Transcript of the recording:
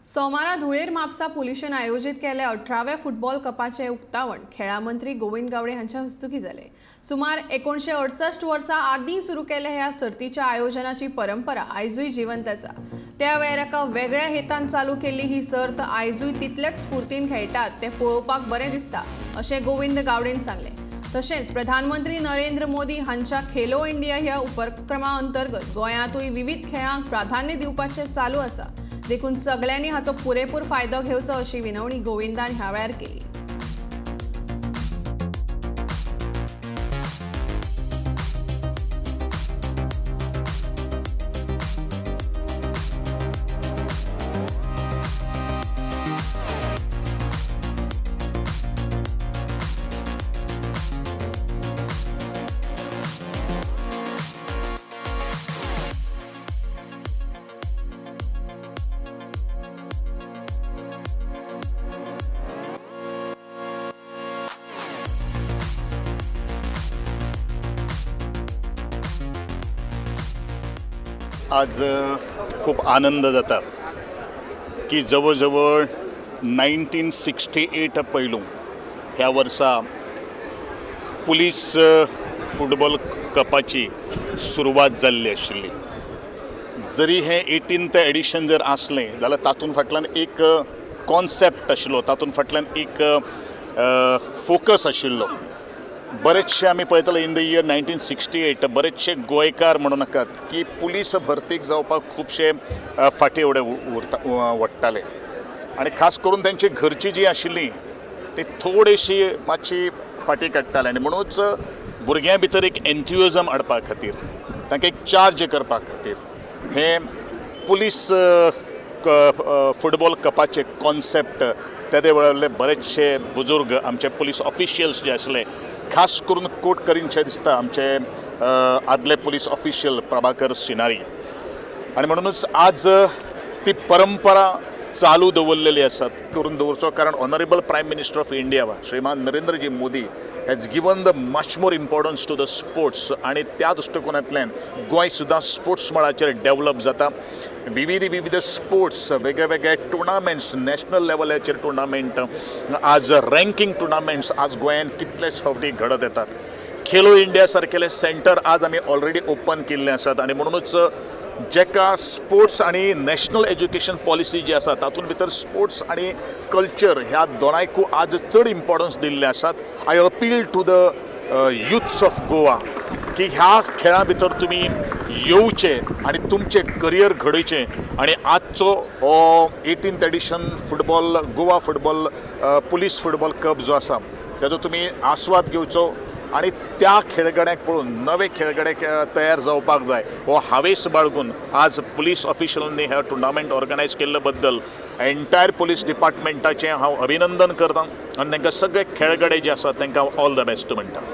सोमारा धुळेर म्हापसा पुलिशेन आयोजित केले 18व्या फुटबॉल कपाचे उक्तावण खेळा मंत्री गोविंद गावडे हांच्या हस्तुकी जाले। सुमार 1968 वर्सा आदीं सुरू केले ह्या सर्तीच्या आयोजनाची परंपरा आयजूय जिवंत आसा। त्या वेळार एका वेगळ्या हेतान चालू केल्ली ही सर्त आयजूय तितलेच स्फूर्तीन खेळटात ते पळोवपाक बरें दिसता अशें गोविंद गावडेन सांगले। तशेंच प्रधानमंत्री नरेंद्र मोदी हांच्या खेलो इंडिया ह्या उपक्रमा अंतर्गत गोंयांतूय विविध खेळांक प्राधान्य दिवपाचें चालू आसा। देखून सगळ्यांनी हाचो पुरेपूर फायदो घेवचो अशी विनवणी गोविंदान ह्या वेळार केली। आज खूप आनंद जाता की जवळ 1968 पैलू ह्या वर्सा पुलीस फुटबॉल कपाची सुरवात जाल्ली आशिल्ली। जरी हे 18th एडिशन जर आसलें जाल्यार तातूंत फाटल्यान एक कॉन्सेप्ट आशिल्लो, तातूंत फाटल्यान एक फोकस आशिल्लो। बरेचशे आमी पळयतले इन द इयर 1968 बरेचशे गोंयकार म्हणू नाकात की पुलीस भरतीक जावपाक खुबशे फाटी वडटाले आनी खास करून तांची घरची जी आशिल्ली ती थोडीशी मातशी फाटी काडटाले आनी म्हणूच भुरग्यां भितर एक एन्थुजिझम हाडपा खातीर तांकां एक चार्ज करपा खातीर हे पुलीस फुटबॉल कपाचे कॉन्सेप्ट त्या वेळारले बरेचशे बुजुर्ग आमचे पुलीस ऑफिशियल्स जे आसले, खास करून कोट करीनशे दिसता आमचे आदले पुलीस ऑफिशियल प्रभाकर सिनारी, आनी म्हणूनच आज ती परंपरा चालू दवरलेली आसात करून दवरचो। कारण honourable prime minister of India Shriman Narendraji Modi has given the much more importance to the sports आनी त्या दृश्टिकोनांतल्यान गोंय सुद्दां स्पोर्ट्स मळाचेर डेवलप जाता। विविध स्पोर्ट्स वेगळे टुर्नामेंट्स नॅशनल लेवलाचेर टुर्नामेंट आज रँकिंग टुर्नामेंट्स आज गोंयांत कितलेच फावटी घडत येतात। खेलो इंडिया सारकेले सेंटर आज आमी ऑलरेडी ओपन केल्ले आसात आनी म्हणूनच जेका स्पोर्ट्स आणि नॅशनल एज्युकेशन पॉलिसी जी आसा तातूंत भितर स्पोर्ट्स आणि कल्चर ह्या दोनांयकू आज चड इम्पॉर्टन्स दिल्ले आसात। I appeal to the youths of Goa की ह्या खेळा भितर तुमी येवचे आणि तुमचे करियर घडयचे आणि आजचो हो 18th edition football Goa football police football cup जो आसा ताजो तुमी आस्वाद घेवचो आणि त्या खेळगड्यांक पळोवन नवे खेळगडे तयार जावपाक जाय हो हावेस बाळगून आज पुलीस ऑफिशियलांनी हे टुर्नामेंट ऑर्गनायज केल्ले बद्दल एंटायर पुलीस डिपार्टमेंटाचें हांव अभिनंदन करतां आनी तांकां सगळे खेळगडे जे आसात तांकां ऑल द बेस्ट म्हणटा।